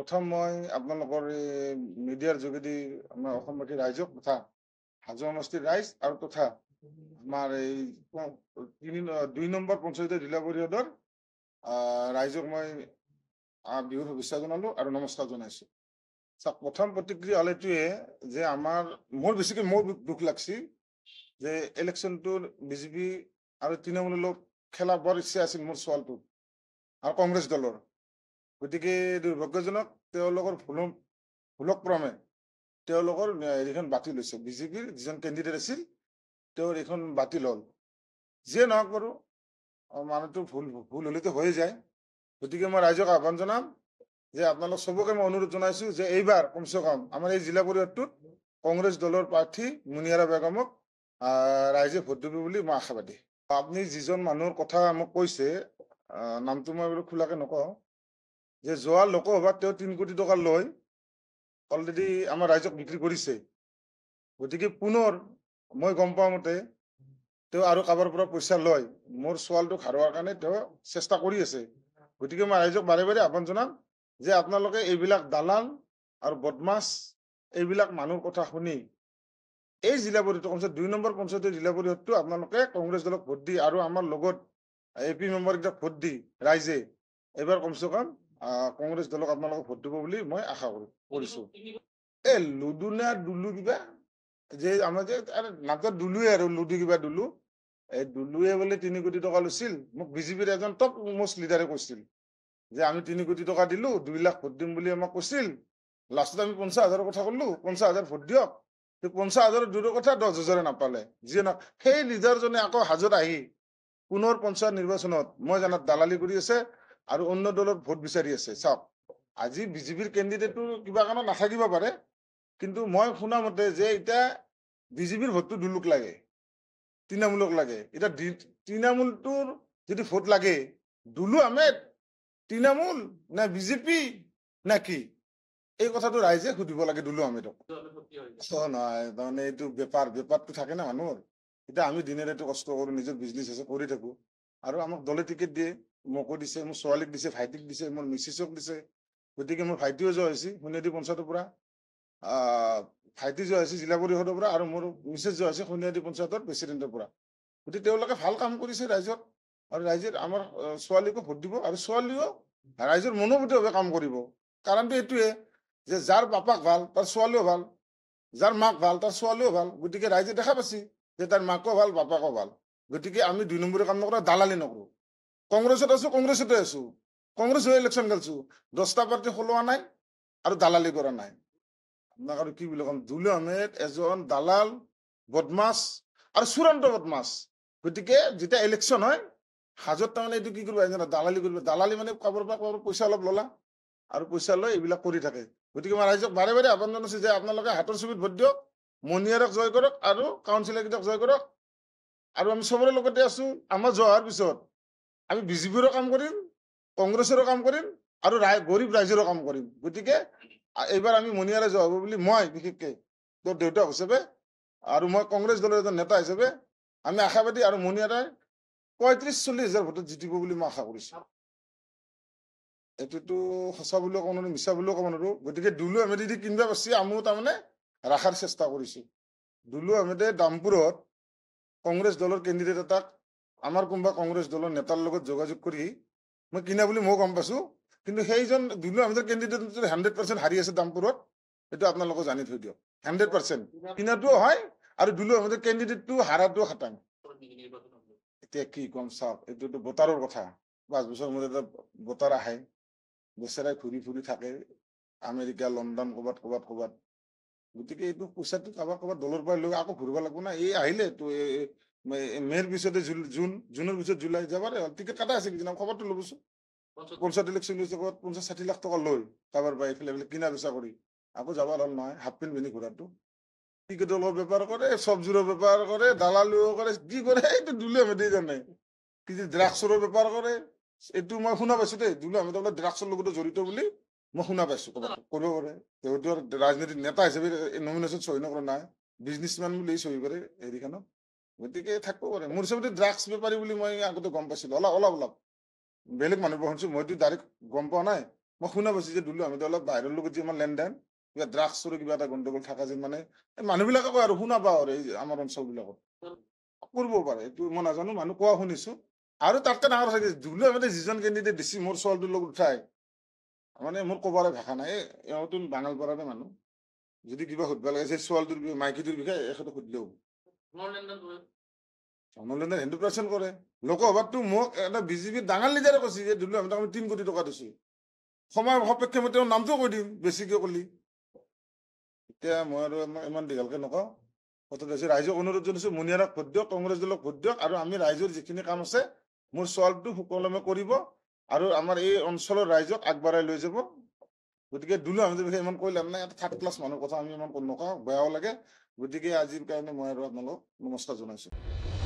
প্ৰথম মই আপোনালোকৰ মিডিয়াৰ যোগেদি আমাৰ অসমবাসী ৰাইজক তথা হাজো সমষ্টিৰ ৰাইজ আৰু তথা আমাৰ এই 2 নম্বৰ পঞ্চায়তৰ জিলা পৰিষদৰ ৰাইজক মই বিহুৰ শুভেচ্ছা জনালো আৰু নমস্কাৰ জনাইছো। চাওক, প্ৰথম প্ৰতিক্ৰিয়া হ'ল এইটোৱে যে মোৰ বেছিকৈ দুখ লাগছি যে ইলেকশ্যনটোৰ বিজেপি আৰু তৃণমূলৰ লগত খেলা বৰ ইচ্ছা আছিল মোৰ ছোৱালটোৰ আৰু কংগ্ৰেছ দলৰ। গতিকে দুৰ্ভাগ্যজনক তেওঁলোকৰ ভুলক্ৰমে তেওঁলোকৰ এইখন বাতিল হৈছে। বিজেপিৰ যিজন কেণ্ডিডেট আছিল তেওঁৰ এইখন বাতিল হ'ল। যিয়ে নহওক বাৰু, মানুহটো ভুল হ'লেতো হৈয়ে যায়। গতিকে মই ৰাইজক আহ্বান জনাম যে আপোনালোক চবকে মই অনুৰোধ জনাইছো যে এইবাৰ কমচে কম আমাৰ এই জিলা পৰিষদটোত কংগ্ৰেছ দলৰ প্ৰাৰ্থী মুনিয়াৰা বেগমক ৰাইজে ভোট দিব বুলি মই আশাবাদী। আপুনি যিজন মানুহৰ কথা মোক কৈছে, নামটো মই বোলো খোলাকে নকওঁ, যে যোৱা লোকসভাত তেওঁ 3 কোটি টকা লৈ অলৰেডি আমাৰ ৰাইজক বিক্ৰী কৰিছে। গতিকে পুনৰ মই গম পোৱা মতে তেওঁ আৰু কাৰোবাৰ পৰা পইচা লয় মোৰ ছোৱালটোক হাৰোৱাৰ কাৰণে তেওঁ চেষ্টা কৰি আছে। গতিকে মই ৰাইজক বাৰে বাৰে আহ্বান জনাম যে আপোনালোকে এইবিলাক দালাল আৰু বদমাছ এইবিলাক মানুহৰ কথা শুনি এই জিলা পৰিষদ কমচে 2 নম্বৰ পঞ্চায়তৰ জিলা পৰিষদটো আপোনালোকে কংগ্ৰেছ দলক ভোট দি আৰু আমাৰ লগত AP মেম্বাৰকেইটাক ভোট দি ৰাইজে এইবাৰ কমচে কম কংগ্ৰেছ দলক আপোনালোকে ভোট দিব বুলি মই আশা কৰিছো। লুডু না দুলু কিবা যে আমাৰ যে নাটক দুলুৱে আৰু লুডু কিবা দুলু, এই দুলুৱে বোলে 3 কোটি টকা লৈছিল। মোক বিজেপিৰ এজন টপ মোষ্ট লিডাৰে কৈছিল যে আমি 3 কোটি টকা দিলো, 2 লাখ ভোট দিম বুলি আমাক কৈছিল। লাষ্টত আমি 50,000 কথা কলো, 50,000 ভোট দিয়ক। 50,000 দূৰৰ কথা 10,000 নাপালে। যিয়ে নহওক সেই লিডাৰজনে আকৌ হাজত আহি পুনৰ পঞ্চায়ত নিৰ্বাচনত মই জানাত দালালি কৰি আছে আৰু অন্য দলৰ ভোট বিচাৰি আছে। চাওক, আজি বিজেপিৰ কেণ্ডিডেটটো কিবা কাৰণত নাথাকিব পাৰে, কিন্তু মই শুনা মতে যে এতিয়া বিজেপিৰ ভোটটো দুলুক লাগে, তৃণমূলক লাগে। এতিয়া তৃণমূলটোৰ যদি ভোট লাগে, দুলু আহমেদ তৃণমূল নে বিজেপি নে কি, এই কথাটো ৰাইজে সুধিব লাগে দুলু আহমেদক। নহয়, তাৰমানে এইটো বেপাৰটো থাকে না মানুহৰ। এতিয়া আমি দিনে ৰাতি কষ্ট কৰো, নিজৰ বিজনেছ আছে কৰি থাকো, আৰু আমাক দলে টিকেট দিয়ে, মোকো দিছে, মোৰ ছোৱালীক দিছে, ভাইটিক দিছে, মোৰ মিছেছক দিছে। গতিকে মোৰ ভাইটিও যোৱা হৈছে সোণিয়াদী পঞ্চায়তৰ পৰা, ভাইটি যোৱা হৈছে জিলা পৰিষদৰ পৰা, আৰু মোৰ মিছেছ যোৱা হৈছে সোণিয়াদী পঞ্চায়তৰ প্ৰেচিডেণ্টৰ পৰা। গতিকে তেওঁলোকে ভাল কাম কৰিছে ৰাইজত, আৰু ৰাইজে আমাৰ ছোৱালীকো ভোট দিব, আৰু ছোৱালীও ৰাইজৰ মনোভূতিভাৱে কাম কৰিব। কাৰণটো এইটোৱে যে যাৰ বাপাক ভাল তাৰ ছোৱালীও ভাল, যাৰ মাক ভাল তাৰ ছোৱালীও ভাল। গতিকে ৰাইজে দেখা পাইছে যে তাৰ মাকো ভাল বাপাকো ভাল। গতিকে আমি 2 নম্বৰী কাম নকৰো, দালালি নকৰো। কংগ্ৰেছত আছো, কংগ্ৰেছতে আছো, কংগ্ৰেছ হৈ ইলেকশ্যন খেলছো, 10টা পাৰ্টি সলোৱা নাই আৰু দালালি কৰা নাই। আপোনাক আৰু কি বুলি ক'ম, দুলু আহমেদ এজন দালাল, বদমাছ আৰু চূড়ান্ত বদমাছ। গতিকে যেতিয়া ইলেকশ্যন হয় হাজত তাৰমানে এইটো কি কৰিব জানা, দালালি কৰিব। দালালি মানে কাৰোবাৰ পৰা পইচা অলপ ললা আৰু পইচা লৈ এইবিলাক কৰি থাকে। গতিকে মই ৰাইজক বাৰে বাৰে আহ্বান জনাইছো যে আপোনালোকে হাতৰ ছবিত ভোট দিয়ক, মনিয়াৰক জয় কৰক আৰু কাউন্সিলৰ কেইটাক জয় কৰক। আৰু আমি চবৰে লগতে আছো। আমাৰ যোৱা হোৱাৰ পিছত আমি বিজেপিৰো কাম কৰিম, কংগ্ৰেছৰো কাম কৰিম, আৰু গৰীব ৰাইজৰো কাম কৰিম। গতিকে এইবাৰ আমি মনিয়াৰে যোৱা হ'ব বুলি মই বিশেষকে তোৰ দেউতাক হিচাপে আৰু মই কংগ্ৰেছ দলৰ এজন নেতা হিচাপে আমি আশাবাদী, আৰু মনিয়াৰে 35-40 হাজাৰ ভোটত জিতিব বুলি মই আশা কৰিছো। এইটোতো সঁচা বুলিও ক'ব নোৱাৰো, মিছা বুলিও ক'ব নোৱাৰো। গতিকে দুলু আহমেদে যদি কিনিব পাৰিছে, আমিও তাৰমানে ৰখাৰ চেষ্টা কৰিছো। দুলু আহমেদে দামপুৰত কংগ্ৰেছ দলৰ কেণ্ডিডেট এটাক আমাৰ কোনোবা কংগ্ৰেছ দলৰ নেতাৰ লগত যোগাযোগ কৰি মই কিনা বুলি মই গম পাইছো। কিন্তু সেইজন দুলু আহমেদৰ কেণ্ডিডেট 100% হাৰি আছে দামপুৰত, এইটো আপোনালোকে জানি থৈ দিয়ক। 100% কিনাটোও হয় আৰু দুলু আহমেদৰ কেণ্ডিডেটটো হাৰাটোও খাটাং। এতিয়া কি কম, চাওক, এইটোতো ভোটাৰৰ কথা। 5 বছৰ মূৰত এটা ভোটাৰ আহে, বেচেৰাই ঘূৰি ফুৰি থাকে আমেৰিকা, লণ্ডন, ক'বাত। গতিকে এইটো পইচাটো কাৰোবাৰ দলৰ পৰা লৈ আকৌ ঘূৰিব লাগিব না। এই আহিলে তো মেৰ পিছতে জুনৰ পিছত জুলাই যাবাৰে টিকেট কাটা আছে, কিজানি খবৰটো ল'বচোন। পঞ্চায়ত ইলেকশ্যন হৈছে, 50-60 লাখ টকা লৈ কাৰোবাৰ পৰা এইফালে কিনা বেচা কৰি আকৌ যাবৰ হ'ল নহয়। হাফ পেণ্ট পিন্ধি ঘূৰাটো, টিকেটৰ বেপাৰ কৰে, চব্জিৰো বেপাৰ কৰে, দালালিও কৰে, কি কৰে এইটো দুলু আহমেদে জানে। কি যে ড্ৰাগছৰো বেপাৰ কৰে, এইটো মই শুনা পাইছো দেই। দুলু আহমেদ বোলে ড্ৰাগছৰ লগতো জড়িত বুলি মই শুনা পাইছো। কৰিব পাৰে, তেওঁতো ৰাজনীতিৰ নেতা হিচাপে নমিনেশ্যন চহী নকৰা নাই, বিজনেছমেন বুলি চহী কৰে হেৰিখনত। গতিকে থাকিব পাৰে। মোৰ হিচাপতে ড্ৰাগছ বেপাৰী বুলি মই আগতে গম পাইছিলো, অলপ বেলেগ মানুহৰ পৰা শুনিছো, মইতো ডাইৰেক্ট গম পোৱা নাই। মই শুনা পাইছো যে দুলু আহমেদে অলপ বাহিৰৰ লগত যে আমাৰ লেনদেন কিবা ড্ৰাগছৰ কিবা এটা গণ্ডগোল থকা যেন মানে মানুহবিলাকে কয় আৰু শুনা পাওঁ আৰু এই আমাৰ অঞ্চলবিলাকত কৰিব পাৰে এইটো মই নাজানো মানুহ কোৱা শুনিছো আৰু তাতকৈ ডাঙৰ কথা কি দুলু আহমেদে যিজন কেণ্ডিডেট দিছে মোৰ ছোৱালীটোৰ লগত উঠাই মানে মোৰ ক'বলৈ ভাষা নাই এওঁতো বাঙালপাৰাৰে মানুহ যদি কিবা সুধিব লাগে যে ছোৱালীটোৰ মাইকীটোৰ বিষয়ে এখেতে সুধিলেও ধৰ্মলেণ্ডে 100% কৰে লোকসভাততো মোক এটা বিজেপিৰ ডাঙৰ লিডাৰে কৈছে যে দুলু আহমেদক আমি 3 কোটি টকা দিছো সময় সাপেক্ষে মই তেওঁৰ নামটোও কৈ দিম বেছিকে কলি এতিয়া মই আৰু ইমান দীঘলকে নকওঁ কথাটো হৈছে ৰাইজক অনুৰোধ জনাইছো মুনিয়াৰক ভোট দিয়ক কংগ্ৰেছ দলক ভোট দিয়ক আৰু আমি ৰাইজৰ যিখিনি কাম আছে মোৰ ছোৱালীটো সুকলমে কৰিব আৰু আমাৰ এই অঞ্চলৰ ৰাইজক আগবঢ়াই লৈ যাব গতিকে দুলু আহমেদৰ বিষয়ে ইমান কৈ লাভ নাই এটা থাৰ্ড ক্লাছ মানুহৰ কথা আমি ইমান নকওঁ বেয়াও লাগে গতিকে আজিৰ কাৰণে মই আৰু আপোনালোকক নমস্কাৰ জনাইছো